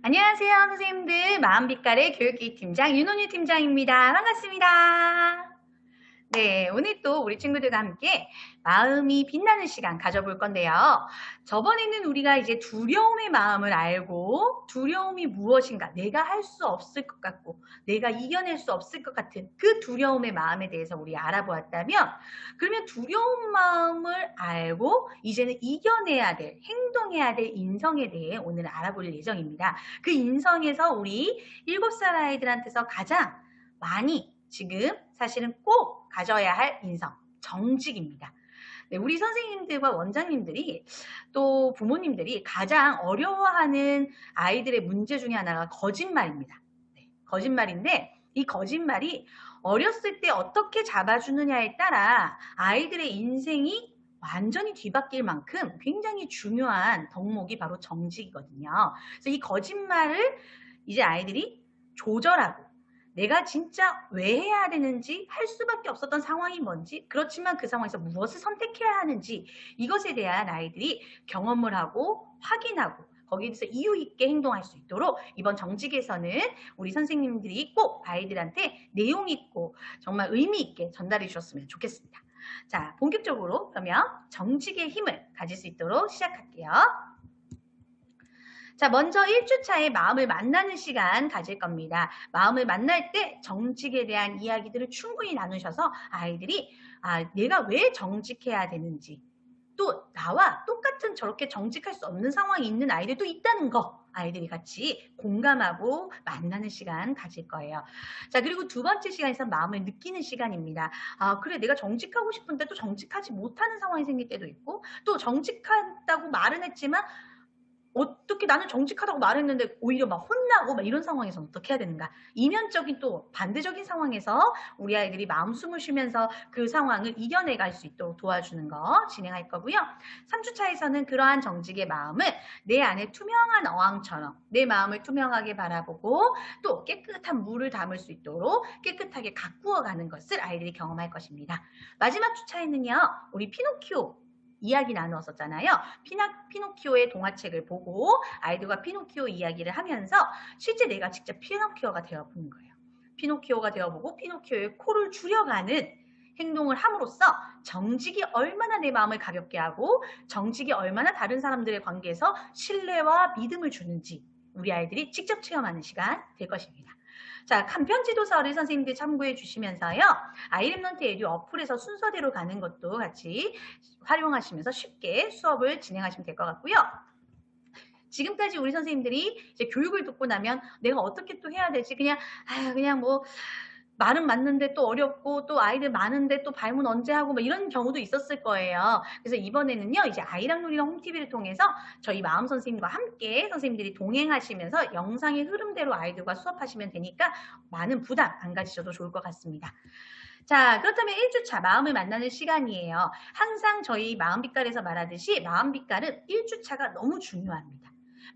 안녕하세요, 선생님들. 마음빛깔의 교육기 팀장 윤원유 팀장입니다. 반갑습니다. 네, 오늘 또 우리 친구들과 함께 마음이 빛나는 시간 가져볼 건데요. 저번에는 우리가 이제 두려움의 마음을 알고 두려움이 무엇인가, 내가 할 수 없을 것 같고 내가 이겨낼 수 없을 것 같은 그 두려움의 마음에 대해서 우리 알아보았다면, 그러면 두려운 마음을 알고 이제는 이겨내야 될, 행동해야 될 인성에 대해 오늘 알아볼 예정입니다. 그 인성에서 우리 7살 아이들한테서 가장 많이 지금 사실은 꼭 가져야 할 인성, 정직입니다. 네, 우리 선생님들과 원장님들이 또 부모님들이 가장 어려워하는 아이들의 문제 중에 하나가 거짓말입니다. 네, 거짓말인데 이 거짓말이 어렸을 때 어떻게 잡아주느냐에 따라 아이들의 인생이 완전히 뒤바뀔 만큼 굉장히 중요한 덕목이 바로 정직이거든요. 그래서 이 거짓말을 이제 아이들이 조절하고 내가 진짜 왜 해야 되는지, 할 수밖에 없었던 상황이 뭔지, 그렇지만 그 상황에서 무엇을 선택해야 하는지, 이것에 대한 아이들이 경험을 하고 확인하고 거기에서 이유 있게 행동할 수 있도록 이번 정직에서는 우리 선생님들이 꼭 아이들한테 내용 있고 정말 의미 있게 전달해 주셨으면 좋겠습니다. 자, 본격적으로 그러면 정직의 힘을 가질 수 있도록 시작할게요. 자, 먼저 1주차에 마음을 만나는 시간 가질 겁니다. 마음을 만날 때 정직에 대한 이야기들을 충분히 나누셔서 아이들이 내가 왜 정직해야 되는지, 또 나와 똑같은 저렇게 정직할 수 없는 상황이 있는 아이들도 있다는 거 아이들이 같이 공감하고 만나는 시간 가질 거예요. 자, 그리고 두 번째 시간에서 마음을 느끼는 시간입니다. 그래, 내가 정직하고 싶은데 또 정직하지 못하는 상황이 생길 때도 있고, 또 정직하다고 말은 했지만 어떻게 나는 정직하다고 말했는데 오히려 막 혼나고 막 이런 상황에서 어떻게 해야 되는가. 이면적인 또 반대적인 상황에서 우리 아이들이 마음 숨을 쉬면서 그 상황을 이겨내갈 수 있도록 도와주는 거 진행할 거고요. 3주차에서는 그러한 정직의 마음을 내 안에 투명한 어항처럼 내 마음을 투명하게 바라보고 또 깨끗한 물을 담을 수 있도록 깨끗하게 가꾸어가는 것을 아이들이 경험할 것입니다. 마지막 주차에는요, 우리 피노키오 이야기 나누었었잖아요. 피노키오의 동화책을 보고 아이들과 피노키오 이야기를 하면서 실제 내가 직접 피노키오가 되어보는 거예요. 피노키오가 되어보고 피노키오의 코를 줄여가는 행동을 함으로써 정직이 얼마나 내 마음을 가볍게 하고 정직이 얼마나 다른 사람들의 관계에서 신뢰와 믿음을 주는지 우리 아이들이 직접 체험하는 시간 될 것입니다. 자, 간편 지도서를 선생님들 참고해 주시면서요. 아이랩런트 에듀 어플에서 순서대로 가는 것도 같이 활용하시면서 쉽게 수업을 진행하시면 될 것 같고요. 지금까지 우리 선생님들이 이제 교육을 듣고 나면 내가 어떻게 또 해야 되지? 그냥 뭐 말은 맞는데 또 어렵고 또 아이들 많은데 또 발문 언제 하고 뭐 이런 경우도 있었을 거예요. 그래서 이번에는요, 이제 아이랑 놀이랑 홈TV를 통해서 저희 마음 선생님과 함께 선생님들이 동행하시면서 영상의 흐름대로 아이들과 수업하시면 되니까 많은 부담 안 가지셔도 좋을 것 같습니다. 자, 그렇다면 1주차 마음을 만나는 시간이에요. 항상 저희 마음빛깔에서 말하듯이 마음빛깔은 1주차가 너무 중요합니다.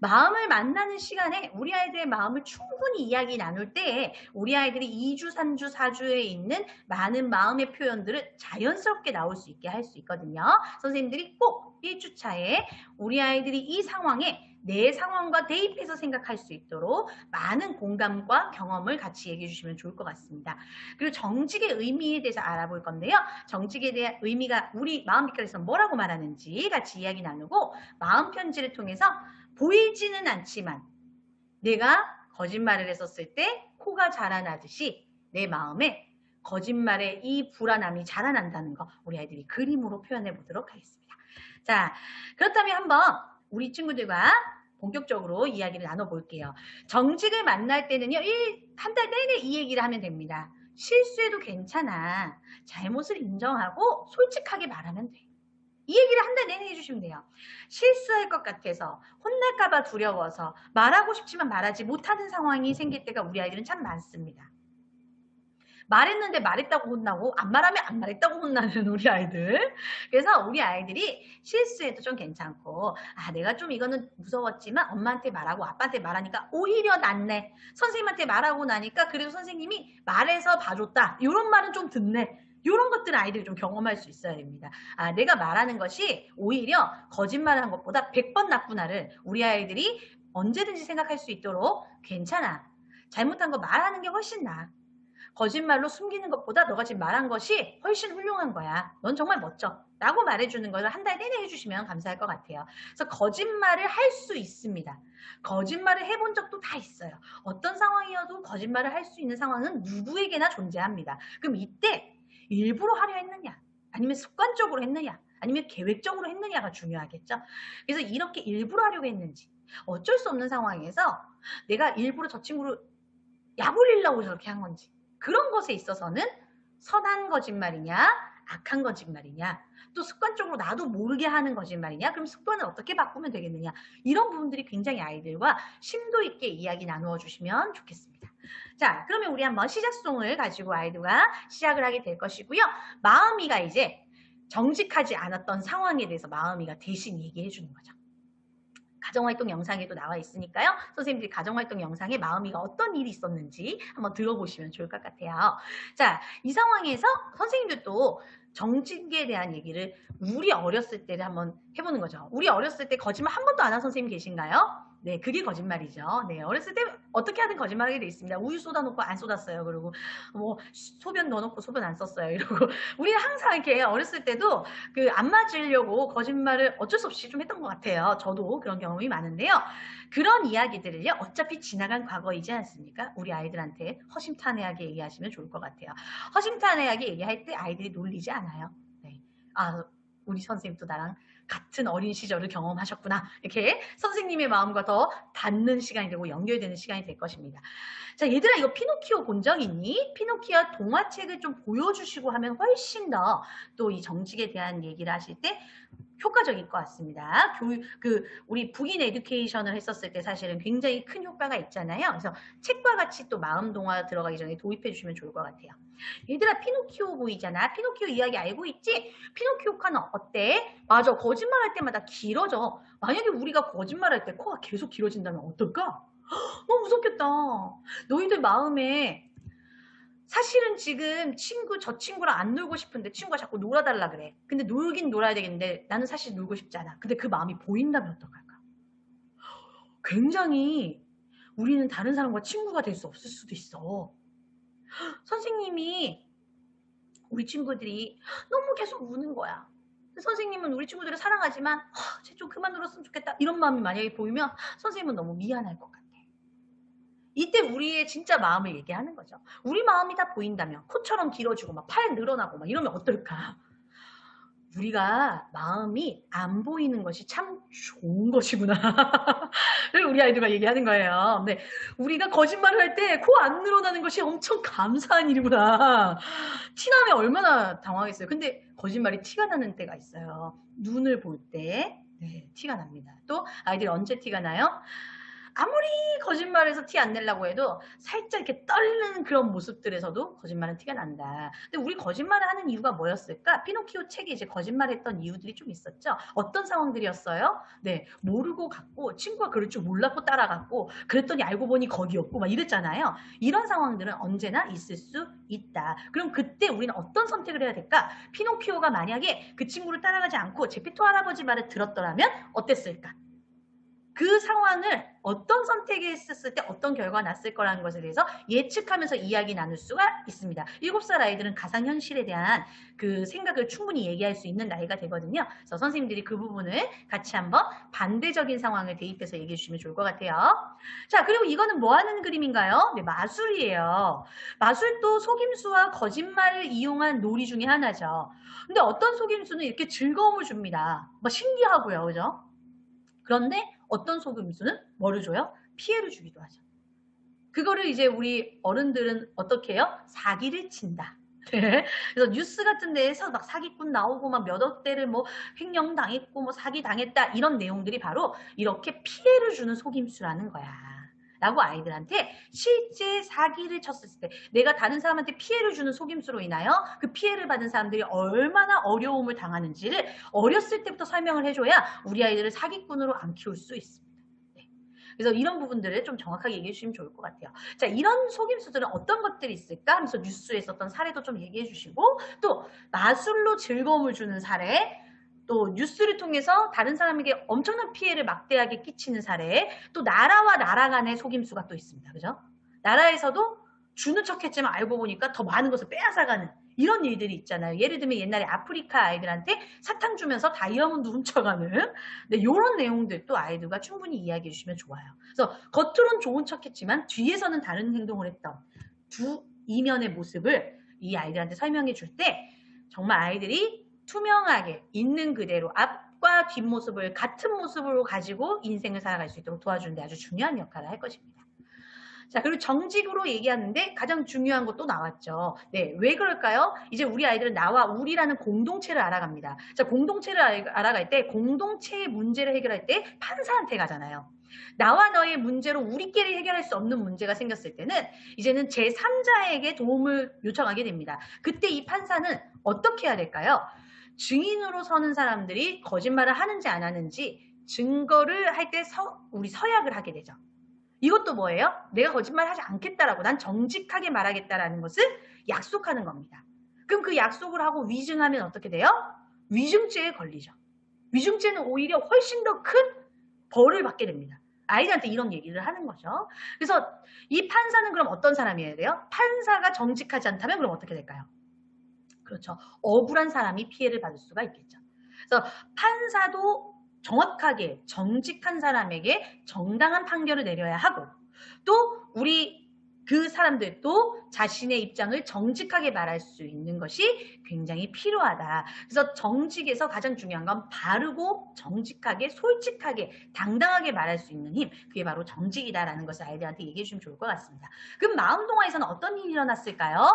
마음을 만나는 시간에 우리 아이들의 마음을 충분히 이야기 나눌 때에 우리 아이들이 2주, 3주, 4주에 있는 많은 마음의 표현들을 자연스럽게 나올 수 있게 할 수 있거든요. 선생님들이 꼭 1주차에 우리 아이들이 이 상황에 내 상황과 대입해서 생각할 수 있도록 많은 공감과 경험을 같이 얘기해 주시면 좋을 것 같습니다. 그리고 정직의 의미에 대해서 알아볼 건데요. 정직에 대한 의미가 우리 마음빛깔에서 뭐라고 말하는지 같이 이야기 나누고 마음 편지를 통해서 보이지는 않지만 내가 거짓말을 했었을 때 코가 자라나듯이 내 마음에 거짓말의 이 불안함이 자라난다는 거 우리 아이들이 그림으로 표현해 보도록 하겠습니다. 자, 그렇다면 한번 우리 친구들과 본격적으로 이야기를 나눠볼게요. 정직을 만날 때는요, 한 달 내내 이 얘기를 하면 됩니다. 실수해도 괜찮아. 잘못을 인정하고 솔직하게 말하면 돼. 이 얘기를 한 달 내내 해주시면 돼요. 실수할 것 같아서 혼날까봐 두려워서 말하고 싶지만 말하지 못하는 상황이 생길 때가 우리 아이들은 참 많습니다. 말했는데 말했다고 혼나고 안 말하면 안 말했다고 혼나는 우리 아이들. 그래서 우리 아이들이 실수해도 좀 괜찮고 내가 좀 이거는 무서웠지만 엄마한테 말하고 아빠한테 말하니까 오히려 낫네. 선생님한테 말하고 나니까 그래도 선생님이 말해서 봐줬다. 이런 말은 좀 듣네. 이런 것들을 아이들이 좀 경험할 수 있어야 됩니다. 내가 말하는 것이 오히려 거짓말한 것보다 100번 낫구나를 우리 아이들이 언제든지 생각할 수 있도록 괜찮아. 잘못한 거 말하는 게 훨씬 나아. 거짓말로 숨기는 것보다 너가 지금 말한 것이 훨씬 훌륭한 거야. 넌 정말 멋져. 라고 말해주는 것을 한 달 내내 해주시면 감사할 것 같아요. 그래서 거짓말을 할 수 있습니다. 거짓말을 해본 적도 다 있어요. 어떤 상황이어도 거짓말을 할 수 있는 상황은 누구에게나 존재합니다. 그럼 이때 일부러 하려 했느냐? 아니면 습관적으로 했느냐? 아니면 계획적으로 했느냐가 중요하겠죠. 그래서 이렇게 일부러 하려고 했는지 어쩔 수 없는 상황에서 내가 일부러 저 친구를 약올리려고 저렇게 한 건지 그런 것에 있어서는 선한 거짓말이냐 악한 거짓말이냐 또 습관적으로 나도 모르게 하는 거짓말이냐 그럼 습관을 어떻게 바꾸면 되겠느냐 이런 부분들이 굉장히 아이들과 심도 있게 이야기 나누어 주시면 좋겠습니다. 자, 그러면 우리 한번 시작송을 가지고 아이들과 시작을 하게 될 것이고요. 마음이가 이제 정직하지 않았던 상황에 대해서 마음이가 대신 얘기해 주는 거죠. 가정활동 영상에도 나와 있으니까요. 선생님들이 가정활동 영상에 마음이가 어떤 일이 있었는지 한번 들어보시면 좋을 것 같아요. 자, 이 상황에서 선생님들도 정직에 대한 얘기를 우리 어렸을 때를 한번 해보는 거죠. 우리 어렸을 때 거짓말 한 번도 안 한 선생님 계신가요? 네, 그게 거짓말이죠. 네, 어렸을 때 어떻게 하든 거짓말하게 돼 있습니다. 우유 쏟아놓고 안 쏟았어요. 그리고 뭐 소변 넣어놓고 소변 안 썼어요. 이러고 우리는 항상 이렇게 어렸을 때도 그 안 맞으려고 거짓말을 어쩔 수 없이 좀 했던 것 같아요. 저도 그런 경험이 많은데요. 그런 이야기들을요. 어차피 지나간 과거이지 않습니까? 우리 아이들한테 허심탄회하게 얘기하시면 좋을 것 같아요. 허심탄회하게 얘기할 때 아이들이 놀리지 않아요. 네. 아, 우리 선생님도 나랑 같은 어린 시절을 경험하셨구나. 이렇게 선생님의 마음과 더 닿는 시간이 되고 연결되는 시간이 될 것입니다. 자, 얘들아 이거 피노키오 본 적 있니? 피노키오 동화책을 좀 보여주시고 하면 훨씬 더 또 이 정직에 대한 얘기를 하실 때 효과적일 것 같습니다. 우리 북인 에듀케이션을 했었을 때 사실은 굉장히 큰 효과가 있잖아요. 그래서 책과 같이 또 마음 동화 들어가기 전에 도입해 주시면 좋을 것 같아요. 얘들아 피노키오 보이잖아. 피노키오 이야기 알고 있지? 피노키오 코는 어때? 맞아. 거짓말할 때마다 길어져. 만약에 우리가 거짓말할 때 코가 계속 길어진다면 어떨까? 너무 무섭겠다. 너희들 마음에 사실은 지금 저 친구랑 안 놀고 싶은데 친구가 자꾸 놀아달라 그래. 근데 놀긴 놀아야 되겠는데 나는 사실 놀고 싶지 않아. 근데 그 마음이 보인다면 어떡할까? 굉장히 우리는 다른 사람과 친구가 될 수 없을 수도 있어. 선생님이 우리 친구들이 너무 계속 우는 거야. 선생님은 우리 친구들을 사랑하지만 쟤 좀 그만 울었으면 좋겠다. 이런 마음이 만약에 보이면 선생님은 너무 미안할 것 같아. 이때 우리의 진짜 마음을 얘기하는 거죠. 우리 마음이 다 보인다면 코처럼 길어지고 막 팔 늘어나고 막 이러면 어떨까? 우리가 마음이 안 보이는 것이 참 좋은 것이구나. 우리 아이들과 얘기하는 거예요. 네, 우리가 거짓말을 할 때 코 안 늘어나는 것이 엄청 감사한 일이구나. 티나면 얼마나 당황했어요. 근데 거짓말이 티가 나는 때가 있어요. 눈을 볼 때 네, 티가 납니다. 또 아이들이 언제 티가 나요? 아무리 거짓말해서 티 안 내려고 해도 살짝 이렇게 떨리는 그런 모습들에서도 거짓말은 티가 난다. 근데 우리 거짓말을 하는 이유가 뭐였을까? 피노키오 책에 이제 거짓말했던 이유들이 좀 있었죠. 어떤 상황들이었어요? 네, 모르고 갔고 친구가 그럴 줄 몰랐고 따라갔고 그랬더니 알고 보니 거기였고 막 이랬잖아요. 이런 상황들은 언제나 있을 수 있다. 그럼 그때 우리는 어떤 선택을 해야 될까? 피노키오가 만약에 그 친구를 따라가지 않고 제페토 할아버지 말을 들었더라면 어땠을까? 그 상황을 어떤 선택을 했을 때 어떤 결과가 났을 거라는 것에 대해서 예측하면서 이야기 나눌 수가 있습니다. 7살 아이들은 가상현실에 대한 그 생각을 충분히 얘기할 수 있는 나이가 되거든요. 그래서 선생님들이 그 부분을 같이 한번 반대적인 상황을 대입해서 얘기해 주시면 좋을 것 같아요. 자, 그리고 이거는 뭐 하는 그림인가요? 네, 마술이에요. 마술도 속임수와 거짓말을 이용한 놀이 중에 하나죠. 근데 어떤 속임수는 이렇게 즐거움을 줍니다. 뭐 신기하고요. 그죠? 그런데 어떤 속임수는 뭐를 줘요? 피해를 주기도 하죠. 그거를 이제 우리 어른들은 어떻게 해요? 사기를 친다. 그래서 뉴스 같은 데에서 막 사기꾼 나오고 막 몇 억대를 뭐 횡령당했고 뭐 사기당했다 이런 내용들이 바로 이렇게 피해를 주는 속임수라는 거야. 라고 아이들한테 실제 사기를 쳤을 때 내가 다른 사람한테 피해를 주는 속임수로 인하여 그 피해를 받은 사람들이 얼마나 어려움을 당하는지를 어렸을 때부터 설명을 해줘야 우리 아이들을 사기꾼으로 안 키울 수 있습니다. 네. 그래서 이런 부분들을 좀 정확하게 얘기해 주시면 좋을 것 같아요. 자, 이런 속임수들은 어떤 것들이 있을까 하면서 뉴스에 있었던 사례도 좀 얘기해 주시고 또 마술로 즐거움을 주는 사례 또 뉴스를 통해서 다른 사람에게 엄청난 피해를 막대하게 끼치는 사례, 또 나라와 나라 간의 속임수가 또 있습니다. 그죠? 나라에서도 주는 척했지만 알고 보니까 더 많은 것을 빼앗아가는 이런 일들이 있잖아요. 예를 들면 옛날에 아프리카 아이들한테 사탕 주면서 다이아몬드 훔쳐가는 네, 이런 내용들도 아이들과 충분히 이야기해 주시면 좋아요. 그래서 겉으로는 좋은 척했지만 뒤에서는 다른 행동을 했던 두 이면의 모습을 이 아이들한테 설명해 줄 때 정말 아이들이 투명하게 있는 그대로 앞과 뒷모습을 같은 모습으로 가지고 인생을 살아갈 수 있도록 도와주는 데 아주 중요한 역할을 할 것입니다. 자, 그리고 정직으로 얘기하는데 가장 중요한 것도 나왔죠. 네, 왜 그럴까요? 이제 우리 아이들은 나와 우리라는 공동체를 알아갑니다. 자, 공동체를 알아갈 때 공동체의 문제를 해결할 때 판사한테 가잖아요. 나와 너의 문제로 우리끼리 해결할 수 없는 문제가 생겼을 때는 이제는 제3자에게 도움을 요청하게 됩니다. 그때 이 판사는 어떻게 해야 될까요? 증인으로 서는 사람들이 거짓말을 하는지 안 하는지 증거를 할 때 우리 서약을 하게 되죠. 이것도 뭐예요? 내가 거짓말하지 않겠다라고 난 정직하게 말하겠다라는 것을 약속하는 겁니다. 그럼 그 약속을 하고 위증하면 어떻게 돼요? 위증죄에 걸리죠. 위증죄는 오히려 훨씬 더 큰 벌을 받게 됩니다. 아이들한테 이런 얘기를 하는 거죠. 그래서 이 판사는 그럼 어떤 사람이어야 돼요? 판사가 정직하지 않다면 그럼 어떻게 될까요? 그렇죠. 억울한 사람이 피해를 받을 수가 있겠죠. 그래서 판사도 정확하게 정직한 사람에게 정당한 판결을 내려야 하고 또 우리 그 사람들도 자신의 입장을 정직하게 말할 수 있는 것이 굉장히 필요하다. 그래서 정직에서 가장 중요한 건 바르고 정직하게 솔직하게 당당하게 말할 수 있는 힘, 그게 바로 정직이다라는 것을 아이들한테 얘기해 주시면 좋을 것 같습니다. 그럼 마음동화에서는 어떤 일이 일어났을까요?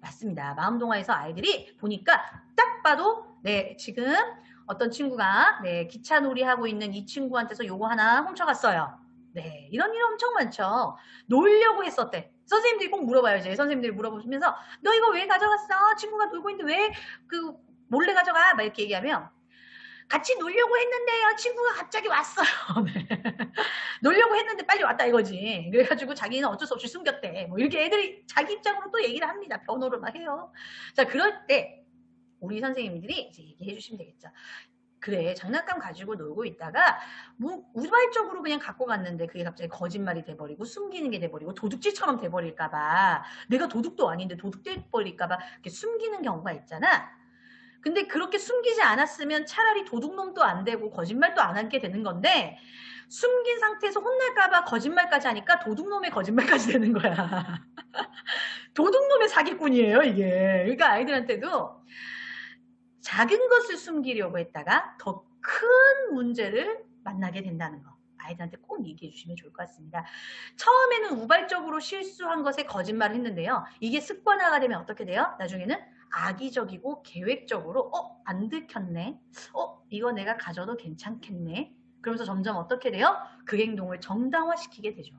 맞습니다. 마음동화에서 아이들이 보니까 딱 봐도 네, 지금 어떤 친구가 네, 기차놀이 하고 있는 이 친구한테서 요거 하나 훔쳐갔어요. 네, 이런 일 엄청 많죠. 놀려고 했었대. 선생님들이 꼭 물어봐요. 이제 선생님들이 물어보시면서 너 이거 왜 가져갔어? 친구가 놀고 있는데 왜 그 몰래 가져가? 막 이렇게 얘기하면 같이 놀려고 했는데요. 친구가 갑자기 왔어요. 네. 놀려고 했는데 빨리 왔다 이거지. 그래가지고 자기는 어쩔 수 없이 숨겼대. 뭐 이렇게 애들이 자기 입장으로 또 얘기를 합니다. 변호를 막 해요. 자, 그럴 때 우리 선생님들이 이제 얘기해 주시면 되겠죠. 그래, 장난감 가지고 놀고 있다가 뭐 우발적으로 그냥 갖고 갔는데 그게 갑자기 거짓말이 돼버리고 숨기는 게 돼버리고 도둑질처럼 돼버릴까봐 내가 도둑도 아닌데 도둑 돼버릴까봐 이렇게 숨기는 경우가 있잖아. 근데 그렇게 숨기지 않았으면 차라리 도둑놈도 안 되고 거짓말도 안 하게 되는 건데 숨긴 상태에서 혼날까봐 거짓말까지 하니까 도둑놈의 거짓말까지 되는 거야. 도둑놈의 사기꾼이에요, 이게. 그러니까 아이들한테도 작은 것을 숨기려고 했다가 더 큰 문제를 만나게 된다는 거. 아이들한테 꼭 얘기해 주시면 좋을 것 같습니다. 처음에는 우발적으로 실수한 것에 거짓말을 했는데요. 이게 습관화가 되면 어떻게 돼요? 나중에는 악의적이고 계획적으로 안 들켰네. 이거 내가 가져도 괜찮겠네. 그러면서 점점 어떻게 돼요? 그 행동을 정당화시키게 되죠.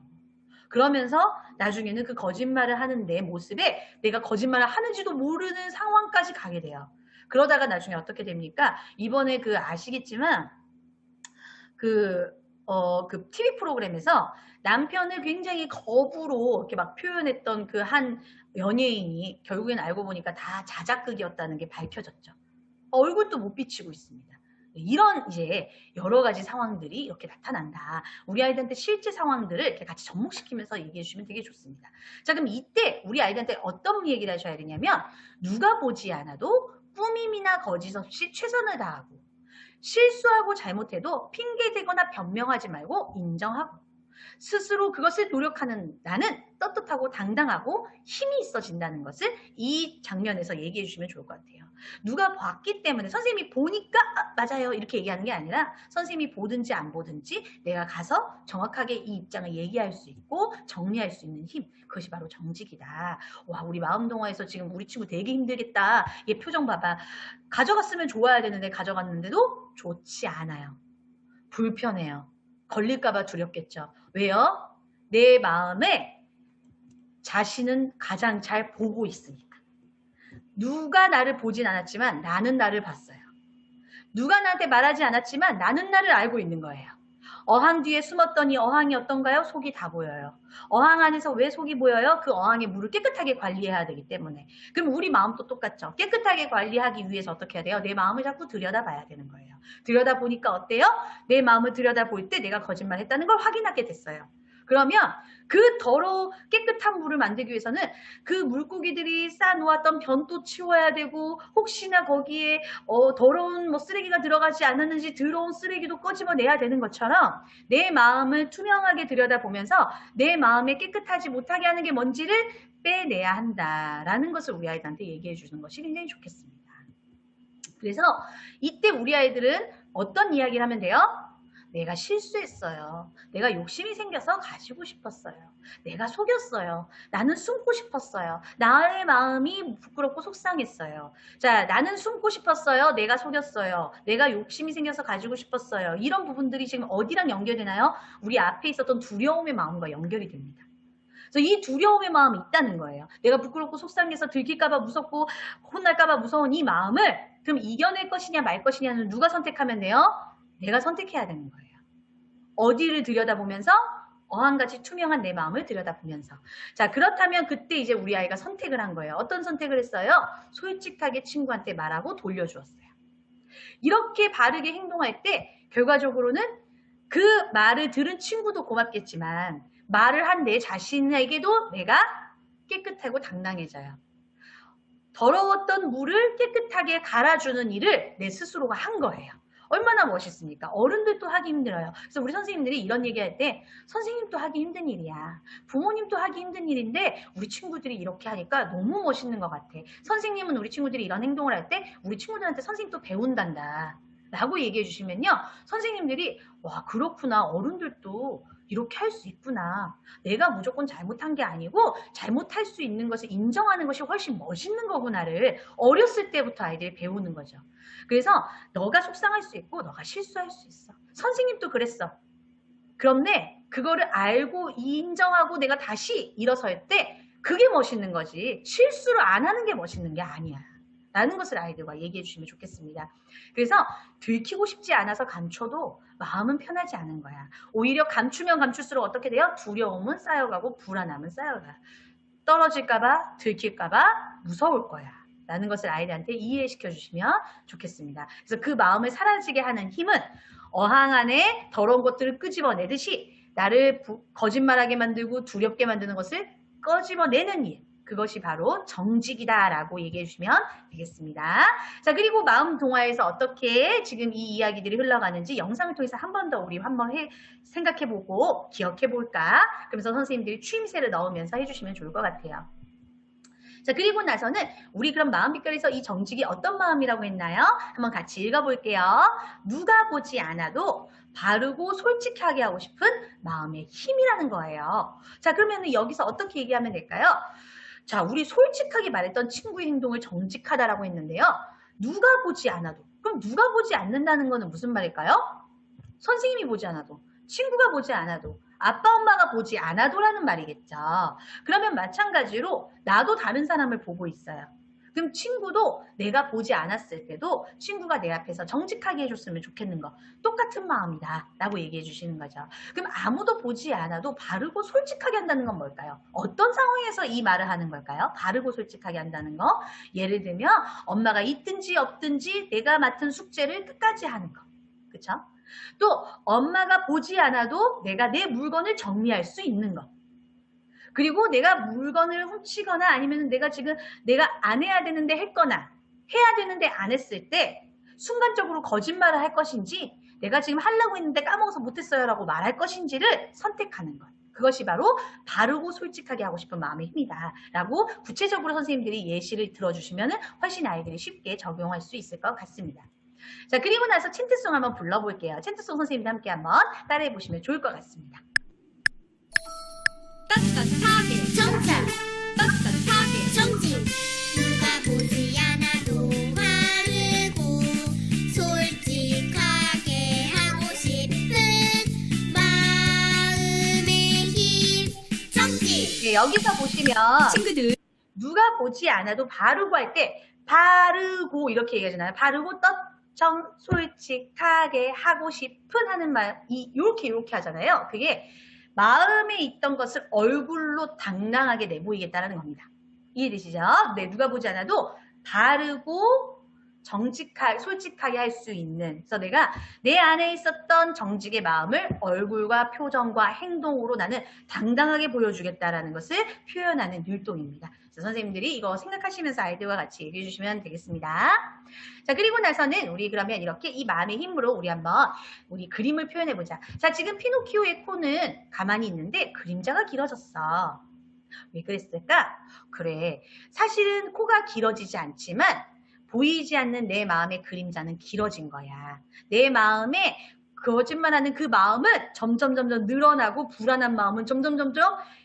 그러면서 나중에는 그 거짓말을 하는 내 모습에 내가 거짓말을 하는지도 모르는 상황까지 가게 돼요. 그러다가 나중에 어떻게 됩니까? 이번에 그 아시겠지만 그 TV 프로그램에서 남편을 굉장히 거부로 이렇게 막 표현했던 그 한 연예인이 결국엔 알고 보니까 다 자작극이었다는 게 밝혀졌죠. 얼굴도 못 비치고 있습니다. 이런 이제 여러 가지 상황들이 이렇게 나타난다. 우리 아이들한테 실제 상황들을 이렇게 같이 접목시키면서 얘기해 주시면 되게 좋습니다. 자, 그럼 이때 우리 아이들한테 어떤 얘기를 하셔야 되냐면 누가 보지 않아도 꾸밈이나 거짓 없이 최선을 다하고 실수하고 잘못해도 핑계대거나 변명하지 말고 인정하고 스스로 그것을 노력하는 나는 떳떳하고 당당하고 힘이 있어진다는 것을 이 장면에서 얘기해 주시면 좋을 것 같아요. 누가 봤기 때문에 선생님이 보니까 맞아요 이렇게 얘기하는 게 아니라 선생님이 보든지 안 보든지 내가 가서 정확하게 이 입장을 얘기할 수 있고 정리할 수 있는 힘, 그것이 바로 정직이다. 와, 우리 마음동화에서 지금 우리 친구 되게 힘들겠다. 얘 표정 봐봐. 가져갔으면 좋아야 되는데 가져갔는데도 좋지 않아요. 불편해요. 걸릴까봐 두렵겠죠. 왜요? 내 마음에 자신은 가장 잘 보고 있으니까. 누가 나를 보진 않았지만 나는 나를 봤어요. 누가 나한테 말하지 않았지만 나는 나를 알고 있는 거예요. 어항 뒤에 숨었더니 어항이 어떤가요? 속이 다 보여요. 어항 안에서 왜 속이 보여요? 그 어항의 물을 깨끗하게 관리해야 되기 때문에. 그럼 우리 마음도 똑같죠. 깨끗하게 관리하기 위해서 어떻게 해야 돼요? 내 마음을 자꾸 들여다봐야 되는 거예요. 들여다보니까 어때요? 내 마음을 들여다볼 때 내가 거짓말했다는 걸 확인하게 됐어요. 그러면 그 깨끗한 물을 만들기 위해서는 그 물고기들이 쌓아놓았던 변도 치워야 되고, 혹시나 거기에 더러운 쓰레기가 들어가지 않았는지 더러운 쓰레기도 꺼집어내야 되는 것처럼 내 마음을 투명하게 들여다보면서 내 마음에 깨끗하지 못하게 하는 게 뭔지를 빼내야 한다라는 것을 우리 아이들한테 얘기해 주는 것이 굉장히 좋겠습니다. 그래서 이때 우리 아이들은 어떤 이야기를 하면 돼요? 내가 실수했어요. 내가 욕심이 생겨서 가지고 싶었어요. 내가 속였어요. 나는 숨고 싶었어요. 나의 마음이 부끄럽고 속상했어요. 자, 나는 숨고 싶었어요. 내가 속였어요. 내가 욕심이 생겨서 가지고 싶었어요. 이런 부분들이 지금 어디랑 연결되나요? 우리 앞에 있었던 두려움의 마음과 연결이 됩니다. 그래서 이 두려움의 마음이 있다는 거예요. 내가 부끄럽고 속상해서 들킬까봐 무섭고 혼날까봐 무서운 이 마음을 그럼 이겨낼 것이냐 말 것이냐는 누가 선택하면 돼요? 내가 선택해야 되는 거예요. 어디를 들여다보면서? 어항같이 투명한 내 마음을 들여다보면서. 자, 그렇다면 그때 이제 우리 아이가 선택을 한 거예요. 어떤 선택을 했어요? 솔직하게 친구한테 말하고 돌려주었어요. 이렇게 바르게 행동할 때 결과적으로는 그 말을 들은 친구도 고맙겠지만 말을 한 내 자신에게도 내가 깨끗하고 당당해져요. 더러웠던 물을 깨끗하게 갈아주는 일을 내 스스로가 한 거예요. 얼마나 멋있습니까? 어른들도 하기 힘들어요. 그래서 우리 선생님들이 이런 얘기할 때 선생님도 하기 힘든 일이야. 부모님도 하기 힘든 일인데 우리 친구들이 이렇게 하니까 너무 멋있는 것 같아. 선생님은 우리 친구들이 이런 행동을 할 때 우리 친구들한테 선생님도 배운단다. 라고 얘기해 주시면요. 선생님들이 와 그렇구나. 어른들도 이렇게 할 수 있구나. 내가 무조건 잘못한 게 아니고 잘못할 수 있는 것을 인정하는 것이 훨씬 멋있는 거구나를 어렸을 때부터 아이들이 배우는 거죠. 그래서 너가 속상할 수 있고 너가 실수할 수 있어. 선생님도 그랬어. 그런데 그거를 알고 인정하고 내가 다시 일어설 때 그게 멋있는 거지. 실수를 안 하는 게 멋있는 게 아니야. 라는 것을 아이들과 얘기해 주시면 좋겠습니다. 그래서 들키고 싶지 않아서 감춰도 마음은 편하지 않은 거야. 오히려 감추면 감출수록 어떻게 돼요? 두려움은 쌓여가고 불안함은 쌓여가. 떨어질까봐 들킬까봐 무서울 거야. 라는 것을 아이들한테 이해시켜 주시면 좋겠습니다. 그래서 그 마음을 사라지게 하는 힘은 어항 안에 더러운 것들을 끄집어내듯이 나를 거짓말하게 만들고 두렵게 만드는 것을 꺼집어내는 일. 그것이 바로 정직이다라고 얘기해 주시면 되겠습니다. 자, 그리고 마음 동화에서 어떻게 지금 이 이야기들이 흘러가는지 영상을 통해서 한 번 더 우리 한번 생각해보고 기억해볼까? 그러면서 선생님들이 추임새를 넣으면서 해주시면 좋을 것 같아요. 자, 그리고 나서는 우리 그럼 마음빛깔에서 이 정직이 어떤 마음이라고 했나요? 한번 같이 읽어볼게요. 누가 보지 않아도 바르고 솔직하게 하고 싶은 마음의 힘이라는 거예요. 자, 그러면 여기서 어떻게 얘기하면 될까요? 자, 우리 솔직하게 말했던 친구의 행동을 정직하다라고 했는데요. 누가 보지 않아도. 그럼 누가 보지 않는다는 거는 무슨 말일까요? 선생님이 보지 않아도, 친구가 보지 않아도, 아빠 엄마가 보지 않아도라는 말이겠죠. 그러면 마찬가지로 나도 다른 사람을 보고 있어요. 그럼 친구도 내가 보지 않았을 때도 친구가 내 앞에서 정직하게 해줬으면 좋겠는 거 똑같은 마음이다 라고 얘기해 주시는 거죠. 그럼 아무도 보지 않아도 바르고 솔직하게 한다는 건 뭘까요? 어떤 상황에서 이 말을 하는 걸까요? 바르고 솔직하게 한다는 거. 예를 들면 엄마가 있든지 없든지 내가 맡은 숙제를 끝까지 하는 거. 그쵸? 또 엄마가 보지 않아도 내가 내 물건을 정리할 수 있는 것. 그리고 내가 물건을 훔치거나 아니면 내가 안 해야 되는데 했거나 해야 되는데 안 했을 때 순간적으로 거짓말을 할 것인지 내가 지금 하려고 했는데 까먹어서 못했어요 라고 말할 것인지를 선택하는 것. 그것이 바로 바르고 솔직하게 하고 싶은 마음의 힘이다 라고 구체적으로 선생님들이 예시를 들어주시면 훨씬 아이들이 쉽게 적용할 수 있을 것 같습니다. 자, 그리고 나서 챈트송 한번 불러볼게요. 챈트송 선생님과 함께 한번 따라해 보시면 좋을 것 같습니다. 떳떳하게 정착 떳떳하게 정직 누가 보지 않아도 바르고 솔직하게 하고 싶은 마음의 힘 정직. 네, 여기서 보시면 친구들 누가 보지 않아도 바르고 할 때 바르고 이렇게 얘기하잖아요. 바르고 솔직하게 하고 싶은 하는 말, 요렇게 하잖아요. 그게 마음에 있던 것을 얼굴로 당당하게 내보이겠다는 겁니다. 이해되시죠? 네, 누가 보지 않아도 바르고 솔직하게 할 수 있는. 그래서 내가 내 안에 있었던 정직의 마음을 얼굴과 표정과 행동으로 나는 당당하게 보여주겠다라는 것을 표현하는 율동입니다. 그래서 선생님들이 이거 생각하시면서 아이들과 같이 얘기해 주시면 되겠습니다. 자, 그리고 나서는 우리 그러면 이렇게 이 마음의 힘으로 우리 그림을 표현해 보자. 자, 지금 피노키오의 코는 가만히 있는데 그림자가 길어졌어. 왜 그랬을까? 그래, 사실은 코가 길어지지 않지만 보이지 않는 내 마음의 그림자는 길어진 거야. 내 마음에 거짓말하는 그 마음은 점점 늘어나고 불안한 마음은 점점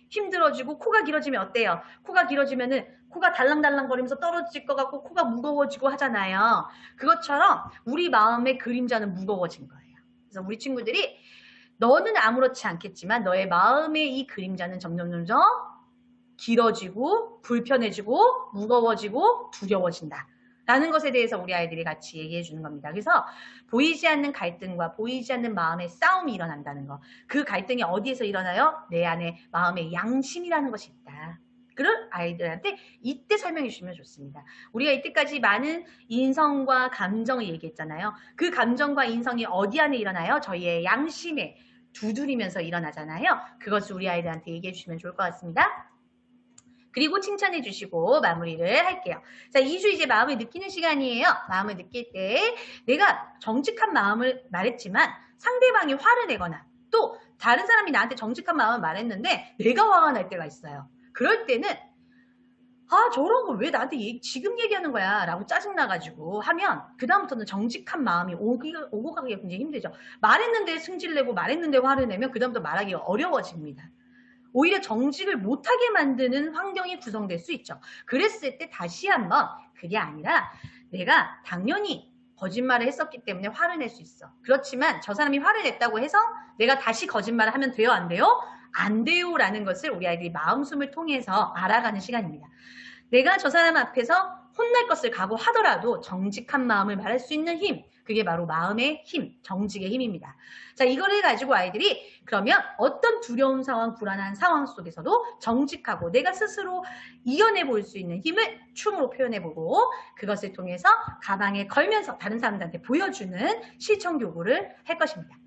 힘들어지고 코가 길어지면 어때요? 코가 길어지면은 코가 달랑달랑거리면서 떨어질 것 같고 코가 무거워지고 하잖아요. 그것처럼 우리 마음의 그림자는 무거워진 거예요. 그래서 우리 친구들이 너는 아무렇지 않겠지만 너의 마음의 이 그림자는 점점 길어지고 불편해지고 무거워지고 두려워진다. 라는 것에 대해서 우리 아이들이 같이 얘기해 주는 겁니다. 그래서 보이지 않는 갈등과 보이지 않는 마음의 싸움이 일어난다는 거. 그 갈등이 어디에서 일어나요? 내 안에 마음의 양심이라는 것이 있다. 그걸 아이들한테 이때 설명해 주시면 좋습니다. 우리가 이때까지 많은 인성과 감정을 얘기했잖아요. 그 감정과 인성이 어디 안에 일어나요? 저희의 양심에 두드리면서 일어나잖아요. 그것을 우리 아이들한테 얘기해 주시면 좋을 것 같습니다. 그리고 칭찬해 주시고 마무리를 할게요. 자, 2주 이제 마음을 느끼는 시간이에요. 마음을 느낄 때 내가 정직한 마음을 말했지만 상대방이 화를 내거나 또 다른 사람이 나한테 정직한 마음을 말했는데 내가 화가 날 때가 있어요. 그럴 때는 저런 걸 왜 나한테 지금 얘기하는 거야 라고 짜증나가지고 하면 그 다음부터는 정직한 마음이 오고 가기가 굉장히 힘들죠. 말했는데 승질내고 말했는데 화를 내면 그 다음부터 말하기가 어려워집니다. 오히려 정직을 못하게 만드는 환경이 구성될 수 있죠. 그랬을 때 다시 한번 그게 아니라 내가 당연히 거짓말을 했었기 때문에 화를 낼 수 있어. 그렇지만 저 사람이 화를 냈다고 해서 내가 다시 거짓말을 하면 돼요? 안 돼요? 안 돼요 라는 것을 우리 아이들이 마음숨을 통해서 알아가는 시간입니다. 내가 저 사람 앞에서 혼날 것을 각오하더라도 정직한 마음을 말할 수 있는 힘, 그게 바로 마음의 힘, 정직의 힘입니다. 자, 이거를 가지고 아이들이 그러면 어떤 두려운 상황, 불안한 상황 속에서도 정직하고 내가 스스로 이겨내 볼 수 있는 힘을 춤으로 표현해보고 그것을 통해서 가방에 걸면서 다른 사람들한테 보여주는 실천 교구를 할 것입니다.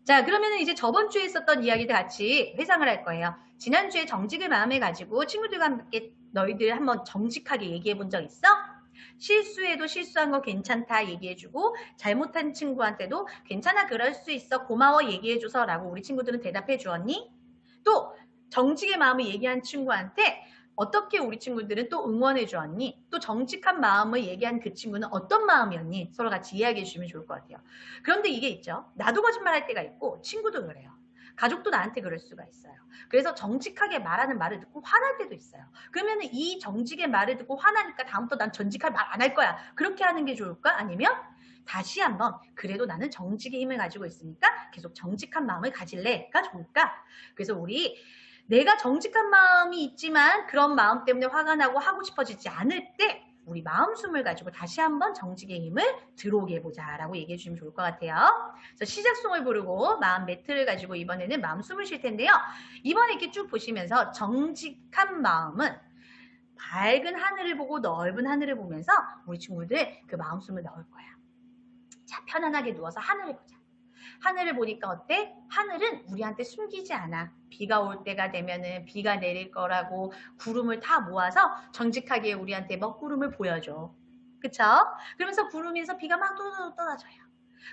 자, 그러면 이제 저번 주에 있었던 이야기들 같이 회상을 할 거예요. 지난주에 정직을 마음에 가지고 친구들과 함께 너희들 한번 정직하게 얘기해 본 적 있어? 실수해도 실수한 거 괜찮다 얘기해주고 잘못한 친구한테도 괜찮아 그럴 수 있어 고마워 얘기해줘서 라고 우리 친구들은 대답해 주었니? 또 정직의 마음을 얘기한 친구한테 어떻게 우리 친구들은 또 응원해 주었니? 또 정직한 마음을 얘기한 그 친구는 어떤 마음이었니? 서로 같이 이야기해 주시면 좋을 것 같아요. 그런데 이게 있죠. 나도 거짓말할 때가 있고 친구도 그래요. 가족도 나한테 그럴 수가 있어요. 그래서 정직하게 말하는 말을 듣고 화날 때도 있어요. 그러면 이 정직의 말을 듣고 화나니까 다음부터 난 정직할 말 안 할 거야. 그렇게 하는 게 좋을까? 아니면 다시 한번 그래도 나는 정직의 힘을 가지고 있으니까 계속 정직한 마음을 가질래가 좋을까? 그래서 우리 내가 정직한 마음이 있지만 그런 마음 때문에 화가 나고 하고 싶어지지 않을 때 우리 마음숨을 가지고 다시 한번 정직의 힘을 들어오게 해보자 라고 얘기해 주시면 좋을 것 같아요. 그래서 시작송을 부르고 마음 매트를 가지고 이번에는 마음숨을 쉴 텐데요. 이번에 이렇게 쭉 보시면서 정직한 마음은 밝은 하늘을 보고 넓은 하늘을 보면서 우리 친구들 그 마음숨을 넣을 거야. 자, 편안하게 누워서 하늘을 보자. 하늘을 보니까 어때? 하늘은 우리한테 숨기지 않아. 비가 올 때가 되면은 비가 내릴 거라고 구름을 다 모아서 정직하게 우리한테 먹구름을 보여줘. 그쵸? 그러면서 구름에서 비가 막 떨어져요.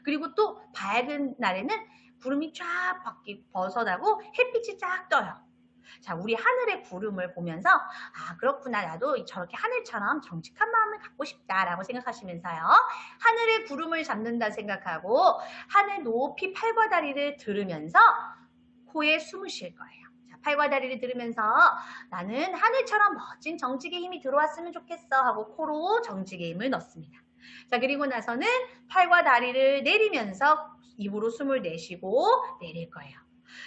그리고 또 밝은 날에는 구름이 쫙 벗어나고 햇빛이 쫙 떠요. 자, 우리 하늘의 구름을 보면서 그렇구나. 나도 저렇게 하늘처럼 정직한 마음을 갖고 싶다라고 생각하시면서요. 하늘의 구름을 잡는다 생각하고 하늘 높이 팔과 다리를 들으면서 코에 숨을 쉴 거예요. 자, 팔과 다리를 들으면서 나는 하늘처럼 멋진 정직의 힘이 들어왔으면 좋겠어 하고 코로 정직의 힘을 넣습니다. 자, 그리고 나서는 팔과 다리를 내리면서 입으로 숨을 내쉬고 내릴 거예요.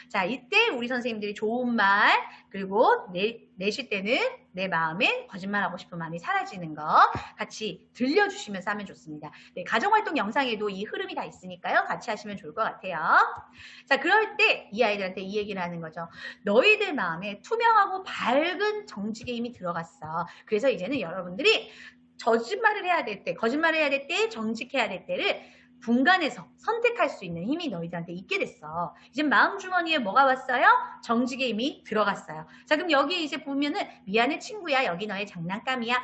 자, 이때 우리 선생님들이 좋은 말, 그리고 내쉴 때는 내 마음에 거짓말하고 싶은 마음이 사라지는 거 같이 들려주시면서 하면 좋습니다. 네, 가정활동 영상에도 이 흐름이 다 있으니까요. 같이 하시면 좋을 것 같아요. 자, 그럴 때 이 아이들한테 이 얘기를 하는 거죠. 너희들 마음에 투명하고 밝은 정직의 힘이 들어갔어. 그래서 이제는 여러분들이 거짓말을 해야 될 때, 정직해야 될 때를 분간해서 선택할 수 있는 힘이 너희들한테 있게 됐어. 이제 마음 주머니에 뭐가 왔어요? 정직의 힘이 들어갔어요. 자, 그럼 여기 이제 보면은 미안해 친구야. 여기 너의 장난감이야.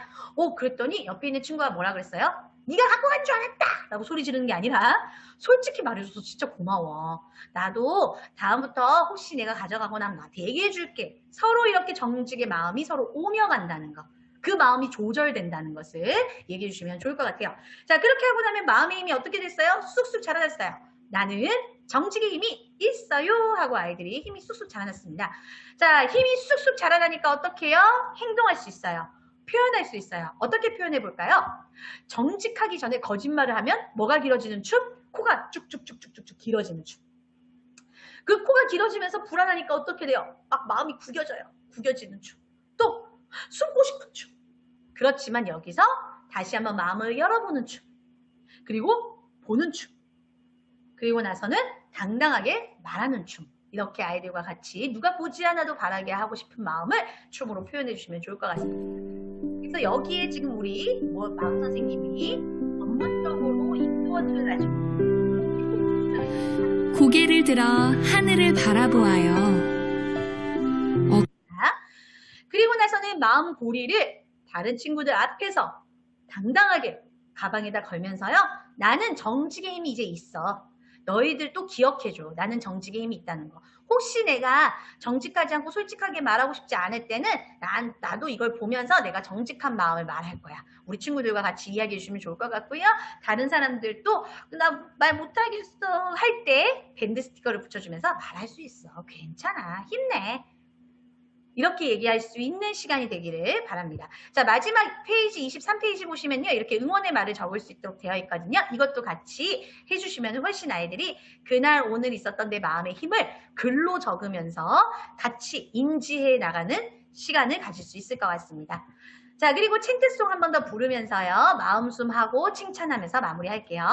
그랬더니 옆에 있는 친구가 뭐라 그랬어요? 네가 갖고 간 줄 알았다! 라고 소리 지르는 게 아니라 솔직히 말해줘서 진짜 고마워. 나도 다음부터 혹시 내가 가져가고 나면 나한테 얘기해 줄게. 서로 이렇게 정직의 마음이 서로 오며 간다는 거. 그 마음이 조절된다는 것을 얘기해 주시면 좋을 것 같아요. 자, 그렇게 하고 나면 마음의 힘이 어떻게 됐어요? 쑥쑥 자라났어요. 나는 정직의 힘이 있어요 하고 아이들이 힘이 쑥쑥 자라났습니다. 자, 힘이 쑥쑥 자라나니까 어떻게 해요? 행동할 수 있어요. 표현할 수 있어요. 어떻게 표현해 볼까요? 정직하기 전에 거짓말을 하면 뭐가 길어지는 춤? 코가 쭉쭉쭉쭉쭉 길어지는 춤. 그 코가 길어지면서 불안하니까 어떻게 돼요? 막 마음이 구겨지는 춤. 또 숨고 싶은 춤. 그렇지만 여기서 다시 한번 마음을 열어보는 춤. 그리고 보는 춤. 그리고 나서는 당당하게 말하는 춤. 이렇게 아이들과 같이 누가 보지 않아도 바라게 하고 싶은 마음을 춤으로 표현해 주시면 좋을 것 같습니다. 그래서 여기에 지금 우리 마음 선생님이 전문적으로 인도어들을 아주 고개를 들어 하늘을 바라보아요. 그리고 나서는 마음 고리를 다른 친구들 앞에서 당당하게 가방에다 걸면서요. 나는 정직의 힘이 이제 있어. 너희들 또 기억해줘. 나는 정직의 힘이 있다는 거. 혹시 내가 정직하지 않고 솔직하게 말하고 싶지 않을 때는 나도 이걸 보면서 내가 정직한 마음을 말할 거야. 우리 친구들과 같이 이야기해 주시면 좋을 것 같고요. 다른 사람들도 나 말 못하겠어 할 때 밴드 스티커를 붙여주면서 말할 수 있어. 괜찮아. 힘내. 이렇게 얘기할 수 있는 시간이 되기를 바랍니다. 자, 마지막 페이지 23페이지 보시면요. 이렇게 응원의 말을 적을 수 있도록 되어 있거든요. 이것도 같이 해주시면 훨씬 아이들이 그날 오늘 있었던 내 마음의 힘을 글로 적으면서 같이 인지해 나가는 시간을 가질 수 있을 것 같습니다. 자, 그리고 챈트송 한 번 더 부르면서요. 마음숨하고 칭찬하면서 마무리할게요.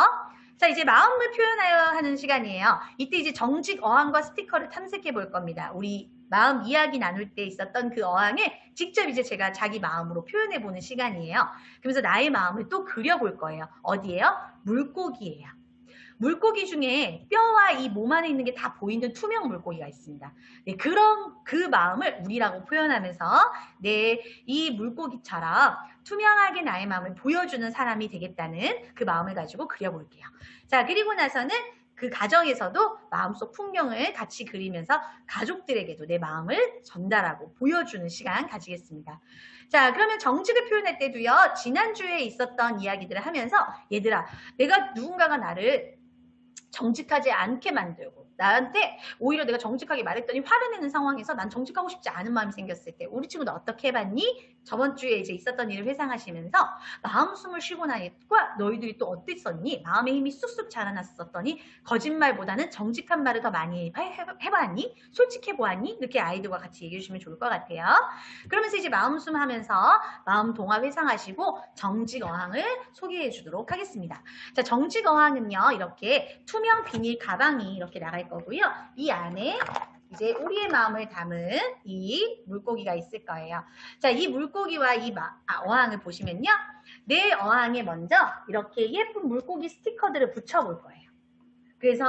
자, 이제 마음을 표현하여 하는 시간이에요. 이때 이제 정직 어항과 스티커를 탐색해 볼 겁니다. 우리 마음 이야기 나눌 때 있었던 그 어항을 직접 이제 제가 자기 마음으로 표현해 보는 시간이에요. 그러면서 나의 마음을 또 그려볼 거예요. 어디예요? 물고기예요. 물고기 중에 뼈와 이 몸 안에 있는 게 다 보이는 투명 물고기가 있습니다. 네, 그런 그 마음을 우리라고 표현하면서 이 물고기처럼 투명하게 나의 마음을 보여주는 사람이 되겠다는 그 마음을 가지고 그려볼게요. 자, 그리고 나서는 그 가정에서도 마음속 풍경을 같이 그리면서 가족들에게도 내 마음을 전달하고 보여주는 시간 가지겠습니다. 자, 그러면 정직을 표현할 때도요. 지난주에 있었던 이야기들을 하면서 얘들아, 누군가가 나를 정직하지 않게 만들고 나한테 오히려 내가 정직하게 말했더니 화를 내는 상황에서 난 정직하고 싶지 않은 마음이 생겼을 때 우리 친구도 어떻게 해봤니? 저번 주에 이제 있었던 일을 회상하시면서 마음 숨을 쉬고 나니까 너희들이 또 어땠었니? 마음의 힘이 쑥쑥 자라났었더니 거짓말보다는 정직한 말을 더 많이 해봤니? 솔직해보았니? 이렇게 아이들과 같이 얘기해 주시면 좋을 것 같아요. 그러면서 이제 마음 숨 하면서 마음 동화 회상하시고 정직 어항을 소개해 주도록 하겠습니다. 자, 정직 어항은요. 이렇게 투명 비닐 가방이 이렇게 나갈 거고요. 이 안에 이제 우리의 마음을 담은 이 물고기가 있을 거예요. 자, 이 물고기와 이 어항을 보시면요. 내 어항에 먼저 이렇게 예쁜 물고기 스티커들을 붙여볼 거예요. 그래서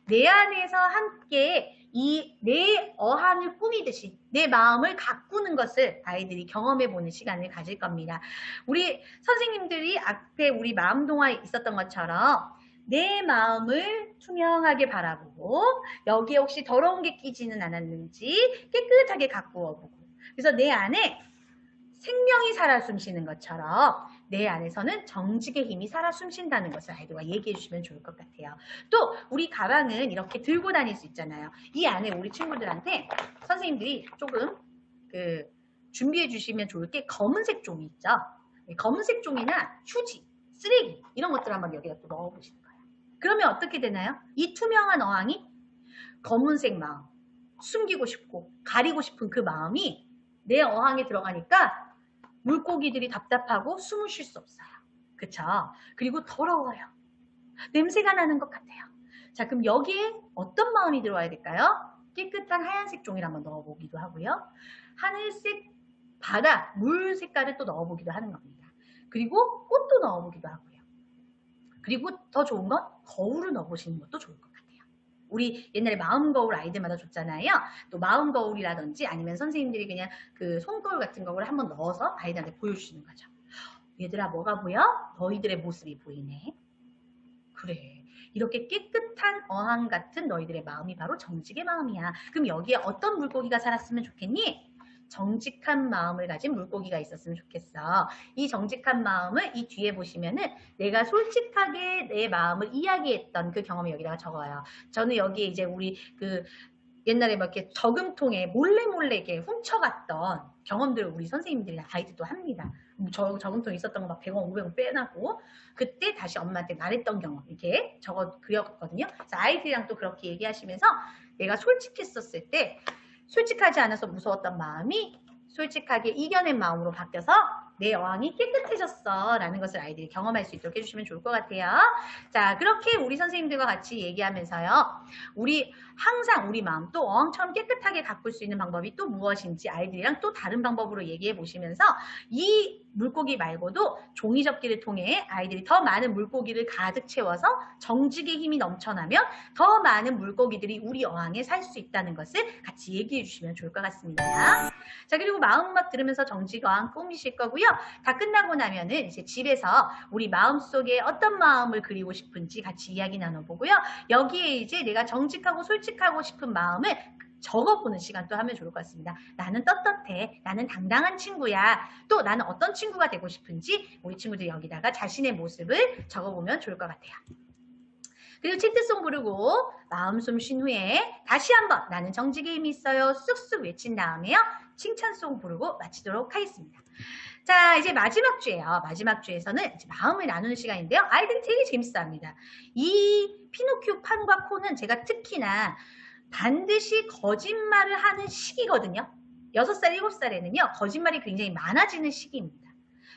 내 안에서 함께 이 내 어항을 꾸미듯이 내 마음을 가꾸는 것을 아이들이 경험해보는 시간을 가질 겁니다. 우리 선생님들이 앞에 우리 마음 동화에 있었던 것처럼 내 마음을 투명하게 바라보고 여기에 혹시 더러운 게 끼지는 않았는지 깨끗하게 가꾸어보고 그래서 내 안에 생명이 살아 숨쉬는 것처럼 내 안에서는 정직의 힘이 살아 숨쉰다는 것을 아이들과 얘기해 주시면 좋을 것 같아요. 또 우리 가방은 이렇게 들고 다닐 수 있잖아요. 이 안에 우리 친구들한테 선생님들이 조금 준비해 주시면 좋을 게 검은색 종이 있죠. 검은색 종이나 휴지, 쓰레기 이런 것들 한번 여기다 또 넣어보시는 거예요. 그러면 어떻게 되나요? 이 투명한 어항이 검은색 마음, 숨기고 싶고 가리고 싶은 그 마음이 내 어항에 들어가니까 물고기들이 답답하고 숨을 쉴 수 없어요. 그쵸? 그리고 더러워요. 냄새가 나는 것 같아요. 자, 그럼 여기에 어떤 마음이 들어와야 될까요? 깨끗한 하얀색 종이를 한번 넣어보기도 하고요. 하늘색 바다, 물 색깔을 또 넣어보기도 하는 겁니다. 그리고 꽃도 넣어보기도 하고요. 그리고 더 좋은 건 거울을 넣어보시는 것도 좋을 것 같아요. 우리 옛날에 마음 거울 아이들마다 줬잖아요. 또 마음 거울이라든지 아니면 선생님들이 그냥 그 손거울 같은 거를 한번 넣어서 아이들한테 보여주시는 거죠. 얘들아, 뭐가 보여? 너희들의 모습이 보이네. 그래. 이렇게 깨끗한 어항 같은 너희들의 마음이 바로 정직의 마음이야. 그럼 여기에 어떤 물고기가 살았으면 좋겠니? 정직한 마음을 가진 물고기가 있었으면 좋겠어. 이 정직한 마음을 이 뒤에 보시면은 내가 솔직하게 내 마음을 이야기했던 그 경험을 여기다가 적어요. 저는 여기에 이제 우리 그 옛날에 막 이렇게 저금통에 몰래 이렇게 훔쳐갔던 경험들을 우리 선생님들이 아이들도 합니다. 저금통에 있었던 거 막 100원, 500원 빼놔고 그때 다시 엄마한테 말했던 경험 이렇게 그렸거든요. 그래서 아이들이랑 또 그렇게 얘기하시면서 내가 솔직했었을 때 솔직하지 않아서 무서웠던 마음이 솔직하게 이겨낸 마음으로 바뀌어서 내 어항이 깨끗해졌어 라는 것을 아이들이 경험할 수 있도록 해주시면 좋을 것 같아요. 자, 그렇게 우리 선생님들과 같이 얘기하면서요. 우리 항상 우리 마음 또 어항처럼 깨끗하게 가꿀 수 있는 방법이 또 무엇인지 아이들이랑 또 다른 방법으로 얘기해 보시면서 이 물고기 말고도 종이접기를 통해 아이들이 더 많은 물고기를 가득 채워서 정직의 힘이 넘쳐나면 더 많은 물고기들이 우리 어항에 살 수 있다는 것을 같이 얘기해 주시면 좋을 것 같습니다. 자, 그리고 마음음악 들으면서 정직 어항 꾸미실 거고요. 다 끝나고 나면은 이제 집에서 우리 마음속에 어떤 마음을 그리고 싶은지 같이 이야기 나눠보고요. 여기에 이제 내가 정직하고 솔직하고 싶은 마음을 적어보는 시간 또 하면 좋을 것 같습니다. 나는 떳떳해. 나는 당당한 친구야. 또 나는 어떤 친구가 되고 싶은지 우리 친구들이 여기다가 자신의 모습을 적어보면 좋을 것 같아요. 그리고 치트송 부르고 마음 숨 쉰 후에 다시 한번 나는 정직의 힘이 있어요. 쑥쑥 외친 다음에요. 칭찬송 부르고 마치도록 하겠습니다. 자, 이제 마지막 주예요. 마지막 주에서는 이제 마음을 나누는 시간인데요. 아이들이 되게 재밌어합니다. 이 피노키오 판과 코는 제가 특히나 반드시 거짓말을 하는 시기거든요. 6살, 7살에는요. 거짓말이 굉장히 많아지는 시기입니다.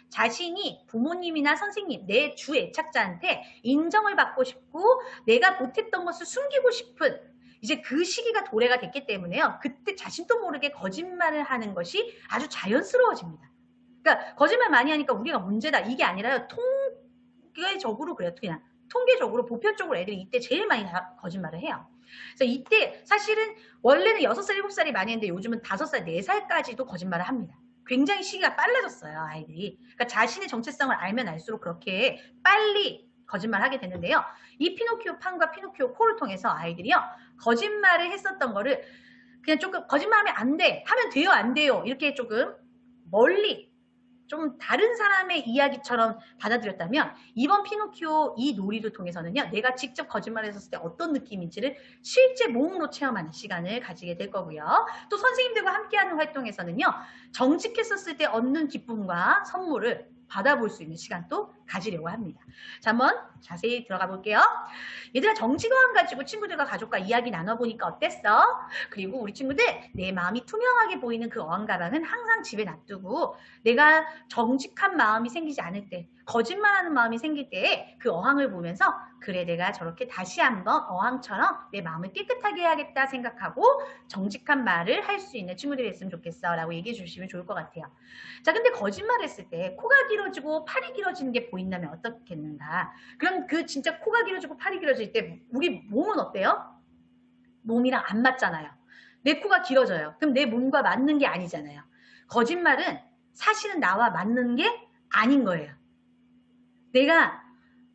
자신이 부모님이나 선생님, 내 주 애착자한테 인정을 받고 싶고 내가 못했던 것을 숨기고 싶은 이제 그 시기가 도래가 됐기 때문에요. 그때 자신도 모르게 거짓말을 하는 것이 아주 자연스러워집니다. 그러니까 거짓말 많이 하니까 우리가 문제다 이게 아니라요. 통계적으로 그래요. 그냥 통계적으로 보편적으로 애들이 이때 제일 많이 거짓말을 해요. 그래서 이때 사실은 원래는 6살, 7살이 많이 했는데 요즘은 5살, 4살까지도 거짓말을 합니다. 굉장히 시기가 빨라졌어요, 아이들이. 그러니까 자신의 정체성을 알면 알수록 그렇게 빨리 거짓말하게 되는데요. 이 피노키오 판과 피노키오 코를 통해서 아이들이요. 거짓말을 했었던 거를 그냥 조금 거짓말하면 안 돼, 하면 돼요, 안 돼요 이렇게 조금 멀리 좀 다른 사람의 이야기처럼 받아들였다면 이번 피노키오 이 놀이를 통해서는요. 내가 직접 거짓말했었을 때 어떤 느낌인지를 실제 몸으로 체험하는 시간을 가지게 될 거고요. 또 선생님들과 함께하는 활동에서는요. 정직했었을 때 얻는 기쁨과 선물을 받아볼 수 있는 시간도 가지려고 합니다. 자, 한번 자세히 들어가 볼게요. 얘들아, 정직어항 가지고 친구들과 가족과 이야기 나눠보니까 어땠어? 그리고 우리 친구들 내 마음이 투명하게 보이는 그 어항 가방은 항상 집에 놔두고 내가 정직한 마음이 생기지 않을 때 거짓말하는 마음이 생길 때 그 어항을 보면서 그래 내가 저렇게 다시 한번 어항처럼 내 마음을 깨끗하게 해야겠다 생각하고 정직한 말을 할 수 있는 친구들이 됐으면 좋겠어 라고 얘기해 주시면 좋을 것 같아요. 자, 근데 거짓말 했을 때 코가 길어지고 팔이 길어지는 게 보인다면 어떻겠는가? 그럼 그 진짜 코가 길어지고 팔이 길어질 때 우리 몸은 어때요? 몸이랑 안 맞잖아요. 내 코가 길어져요. 그럼 내 몸과 맞는 게 아니잖아요. 거짓말은 사실은 나와 맞는 게 아닌 거예요. 내가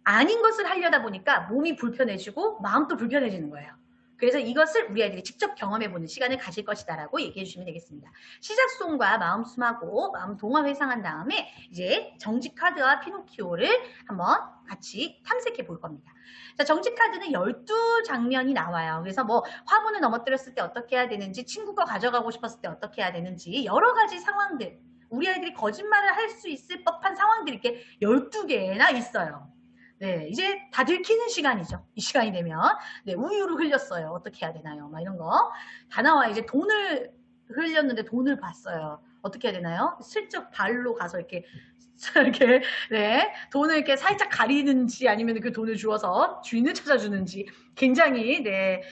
아닌 것을 하려다 보니까 몸이 불편해지고 마음도 불편해지는 거예요. 그래서 이것을 우리 아이들이 직접 경험해보는 시간을 가질 것이다 라고 얘기해 주시면 되겠습니다. 시작송과 마음 숨하고 마음 동화 회상한 다음에 이제 정직 카드와 피노키오를 한번 같이 탐색해 볼 겁니다. 자, 정직 카드는 12장면이 나와요. 그래서 뭐 화분을 넘어뜨렸을 때 어떻게 해야 되는지, 친구가 가져가고 싶었을 때 어떻게 해야 되는지 여러 가지 상황들, 우리 아이들이 거짓말을 할 수 있을 법한 상황들이 이렇게 12개나 있어요. 네, 이제 다 들키는 시간이죠. 이 시간이 되면. 네, 우유를 흘렸어요. 어떻게 해야 되나요? 막 이런 거. 다 나와. 이제 돈을 흘렸는데 돈을 봤어요. 어떻게 해야 되나요? 슬쩍 발로 가서 이렇게, 이렇게, 네, 돈을 이렇게 살짝 가리는지 아니면 그 돈을 주어서 주인을 찾아주는지 굉장히, 네,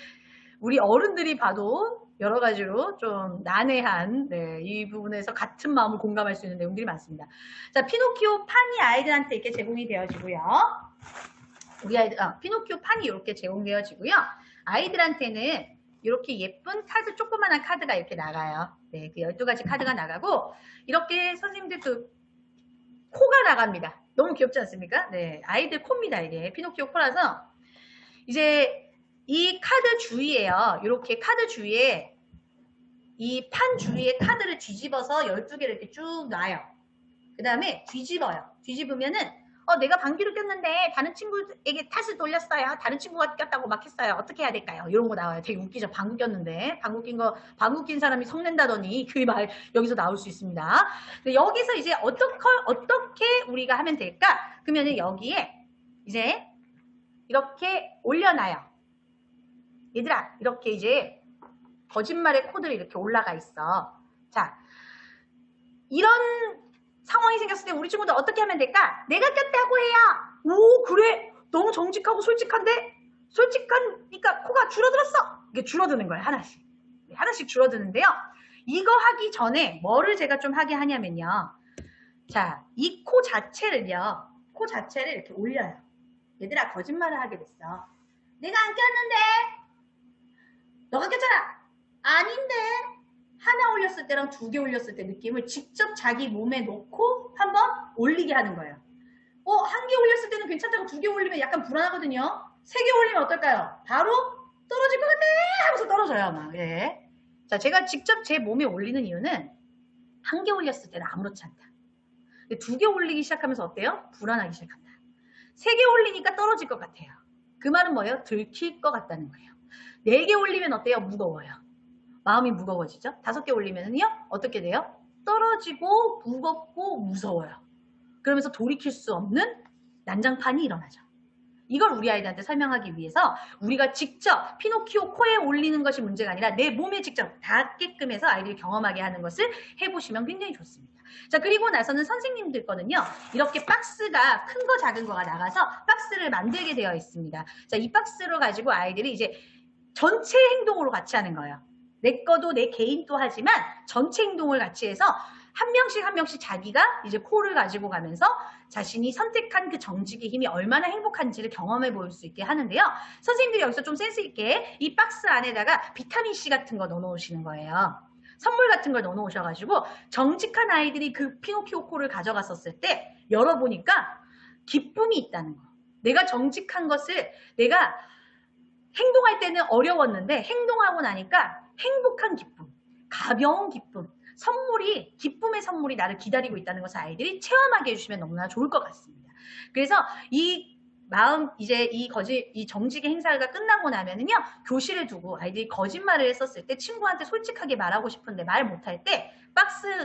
우리 어른들이 봐도 여러 가지로 좀 난해한, 네, 이 부분에서 같은 마음을 공감할 수 있는 내용들이 많습니다. 자, 피노키오 판이 아이들한테 이렇게 제공이 되어지고요. 우리 아이들, 피노키오 판이 이렇게 제공되어지고요. 아이들한테는 이렇게 예쁜 카드, 조그만한 카드가 이렇게 나가요. 네, 그 12가지 카드가 나가고, 이렇게 선생님들 그 코가 나갑니다. 너무 귀엽지 않습니까? 네, 아이들 코입니다, 이게. 피노키오 코라서. 이제 이 카드 주위에요. 이렇게 카드 주위에 이 판 주위에 카드를 뒤집어서 12개를 이렇게 쭉 놔요. 그 다음에 뒤집어요. 뒤집으면은 내가 방귀를 꼈는데 다른 친구에게 탓을 돌렸어요. 다른 친구가 꼈다고 막 했어요. 어떻게 해야 될까요? 이런 거 나와요. 되게 웃기죠. 방귀 꼈는데 방귀 낀 사람이 성낸다더니 그 말 여기서 나올 수 있습니다. 근데 여기서 이제 어떻게 우리가 하면 될까? 그러면은 여기에 이제 이렇게 올려놔요. 얘들아, 이렇게 이제 거짓말의 코드를 이렇게 올라가 있어. 자, 이런 상황이 생겼을 때 우리 친구들 어떻게 하면 될까? 내가 꼈다고 해요. 오, 그래? 너무 정직하고 솔직한데? 솔직하니까 코가 줄어들었어. 이게 줄어드는 거예요, 하나씩. 하나씩 줄어드는데요. 이거 하기 전에 뭐를 제가 좀 하게 하냐면요. 자, 이 코 자체를요. 코 자체를 이렇게 올려요. 얘들아, 거짓말을 하게 됐어. 내가 안 꼈는데? 너가 꼈잖아. 아닌데? 하나 올렸을 때랑 2개 올렸을 때 느낌을 직접 자기 몸에 놓고 한번 올리게 하는 거예요. 1개 올렸을 때는 괜찮다고 2개 올리면 약간 불안하거든요. 3개 올리면 어떨까요? 바로 떨어질 것 같아 하면서 떨어져요. 막. 예. 자, 제가 직접 제 몸에 올리는 이유는 1개 올렸을 때는 아무렇지 않다. 2개 올리기 시작하면서 어때요? 불안하기 시작한다. 3개 올리니까 떨어질 것 같아요. 그 말은 뭐예요? 들킬 것 같다는 거예요. 4개 올리면 어때요? 무거워요. 마음이 무거워지죠? 5개 올리면은요? 어떻게 돼요? 떨어지고 무겁고 무서워요. 그러면서 돌이킬 수 없는 난장판이 일어나죠. 이걸 우리 아이들한테 설명하기 위해서 우리가 직접 피노키오 코에 올리는 것이 문제가 아니라 내 몸에 직접 닿게끔 해서 아이들이 경험하게 하는 것을 해보시면 굉장히 좋습니다. 자, 그리고 나서는 선생님들 거는요. 이렇게 박스가 큰 거 작은 거가 나가서 박스를 만들게 되어 있습니다. 자, 이 박스로 가지고 아이들이 이제 전체 행동으로 같이 하는 거예요. 내 거도 내 개인도 하지만 전체 행동을 같이 해서 한 명씩 자기가 이제 코를 가지고 가면서 자신이 선택한 그 정직의 힘이 얼마나 행복한지를 경험해 볼 수 있게 하는데요. 선생님들이 여기서 좀 센스 있게 이 박스 안에다가 비타민C 같은 거 넣어 놓으시는 거예요. 선물 같은 걸 넣어 놓으셔가지고 정직한 아이들이 그 피노키오 코를 가져갔었을 때 열어보니까 기쁨이 있다는 거. 내가 정직한 것을 내가 행동할 때는 어려웠는데 행동하고 나니까 행복한 기쁨, 가벼운 기쁨, 기쁨의 선물이 나를 기다리고 있다는 것을 아이들이 체험하게 해주시면 너무나 좋을 것 같습니다. 그래서 이 이제 이 정직의 행사가 끝나고 나면은요, 교실에 두고 아이들이 거짓말을 했었을 때 친구한테 솔직하게 말하고 싶은데 말 못할 때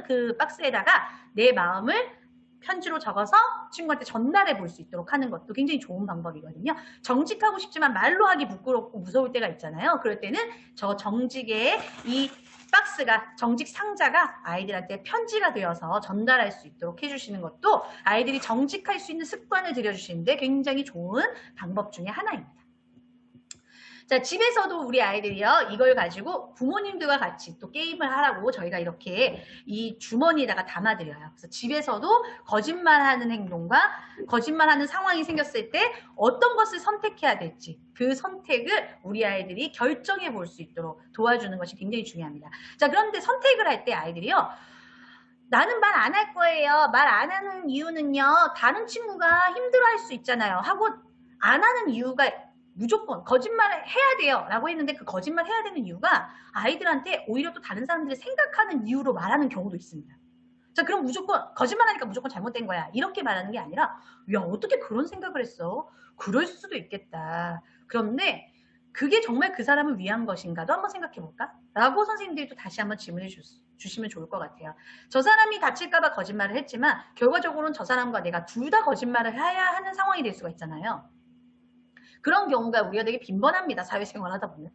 그 박스에다가 내 마음을 편지로 적어서 친구한테 전달해 볼 수 있도록 하는 것도 굉장히 좋은 방법이거든요. 정직하고 싶지만 말로 하기 부끄럽고 무서울 때가 있잖아요. 그럴 때는 저 정직의 이 박스가, 정직 상자가 아이들한테 편지가 되어서 전달할 수 있도록 해주시는 것도 아이들이 정직할 수 있는 습관을 들여주시는데 굉장히 좋은 방법 중에 하나입니다. 자, 집에서도 우리 아이들이요, 이걸 가지고 부모님들과 같이 또 게임을 하라고 저희가 이렇게 이 주머니에다가 담아드려요. 그래서 집에서도 거짓말하는 행동과 거짓말하는 상황이 생겼을 때 어떤 것을 선택해야 될지 그 선택을 우리 아이들이 결정해 볼 수 있도록 도와주는 것이 굉장히 중요합니다. 자, 그런데 선택을 할 때 아이들이요, 나는 말 안 할 거예요. 말 안 하는 이유는요, 다른 친구가 힘들어할 수 있잖아요. 하고 안 하는 이유가 무조건 거짓말을 해야 돼요 라고 했는데 그 거짓말 해야 되는 이유가 아이들한테 오히려 또 다른 사람들이 생각하는 이유로 말하는 경우도 있습니다. 자, 그럼 무조건 거짓말하니까 무조건 잘못된 거야 이렇게 말하는 게 아니라, 야, 어떻게 그런 생각을 했어? 그럴 수도 있겠다. 그런데 그게 정말 그 사람을 위한 것인가도 한번 생각해 볼까? 라고 선생님들이 또 다시 한번 질문해 주시면 좋을 것 같아요. 저 사람이 다칠까봐 거짓말을 했지만 결과적으로는 저 사람과 내가 둘 다 거짓말을 해야 하는 상황이 될 수가 있잖아요. 그런 경우가 우리가 되게 빈번합니다. 사회생활 하다 보면.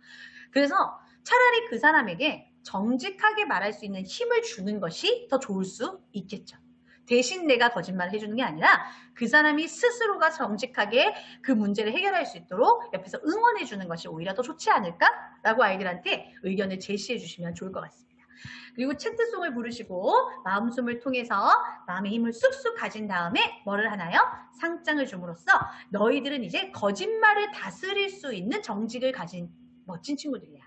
그래서 차라리 그 사람에게 정직하게 말할 수 있는 힘을 주는 것이 더 좋을 수 있겠죠. 대신 내가 거짓말을 해주는 게 아니라 그 사람이 스스로가 정직하게 그 문제를 해결할 수 있도록 옆에서 응원해 주는 것이 오히려 더 좋지 않을까라고 아이들한테 의견을 제시해 주시면 좋을 것 같습니다. 그리고 채트송을 부르시고 마음숨을 통해서 마음의 힘을 쑥쑥 가진 다음에 뭐를 하나요? 상장을 줌으로써 너희들은 이제 거짓말을 다스릴 수 있는 정직을 가진 멋진 친구들이야.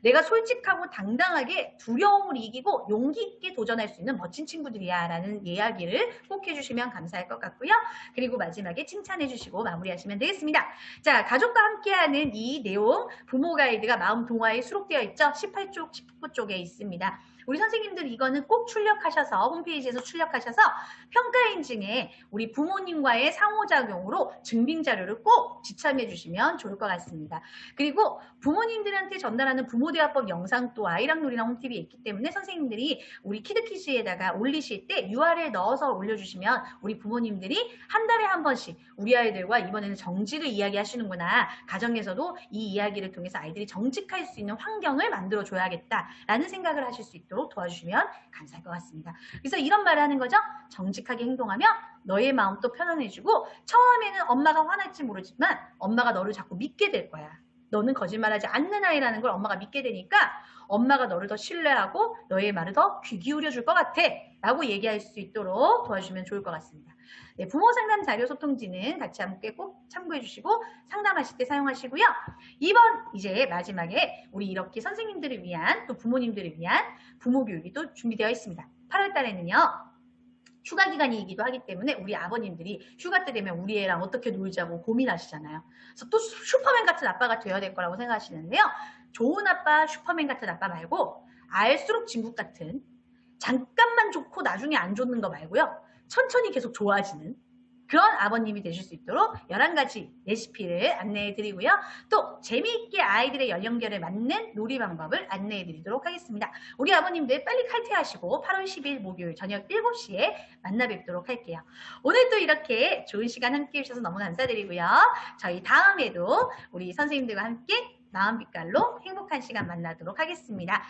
내가 솔직하고 당당하게 두려움을 이기고 용기 있게 도전할 수 있는 멋진 친구들이야 라는 이야기를 꼭 해주시면 감사할 것 같고요. 그리고 마지막에 칭찬해 주시고 마무리하시면 되겠습니다. 자, 가족과 함께하는 이 내용 부모 가이드가 마음 동화에 수록되어 있죠. 18쪽, 19쪽에 있습니다. 우리 선생님들 이거는 꼭 출력하셔서 홈페이지에서 출력하셔서 평가인증에 우리 부모님과의 상호작용으로 증빙자료를 꼭 지참해 주시면 좋을 것 같습니다. 그리고 부모님들한테 전달하는 부모대화법 영상 또 아이랑 놀이랑 홈TV에 있기 때문에 선생님들이 우리 키드키즈에다가 올리실 때 URL 넣어서 올려주시면 우리 부모님들이 한 달에 한 번씩 우리 아이들과 이번에는 정직을 이야기하시는구나. 가정에서도 이 이야기를 통해서 아이들이 정직할 수 있는 환경을 만들어줘야겠다라는 생각을 하실 수 있도록 도와주시면 감사할 것 같습니다. 그래서 이런 말을 하는 거죠. 정직하게 행동하면 너의 마음도 편안해지고 처음에는 엄마가 화날지 모르지만 엄마가 너를 자꾸 믿게 될 거야. 너는 거짓말하지 않는 아이라는 걸 엄마가 믿게 되니까 엄마가 너를 더 신뢰하고 너의 말을 더 귀 기울여 줄 것 같아 라고 얘기할 수 있도록 도와주시면 좋을 것 같습니다. 네, 부모 상담 자료 소통지는 같이 함께 꼭 참고해 주시고 상담하실 때 사용하시고요. 이번 이제 마지막에 우리 이렇게 선생님들을 위한 또 부모님들을 위한 부모 교육이 또 준비되어 있습니다. 8월 달에는요. 휴가 기간이기도 하기 때문에 우리 아버님들이 휴가 때 되면 우리 애랑 어떻게 놀자고 고민하시잖아요. 그래서 또 슈퍼맨 같은 아빠가 되어야 될 거라고 생각하시는데요. 좋은 아빠, 슈퍼맨 같은 아빠 말고 알수록 진국 같은 잠깐만 좋고 나중에 안 좋는 거 말고요. 천천히 계속 좋아지는 그런 아버님이 되실 수 있도록 11가지 레시피를 안내해 드리고요. 또 재미있게 아이들의 연령별에 맞는 놀이 방법을 안내해 드리도록 하겠습니다. 우리 아버님들 빨리 칼퇴하시고 8월 10일 목요일 저녁 7시에 만나 뵙도록 할게요. 오늘 또 이렇게 좋은 시간 함께 해주셔서 너무 감사드리고요. 저희 다음에도 우리 선생님들과 함께 마음빛깔로 행복한 시간 만나도록 하겠습니다.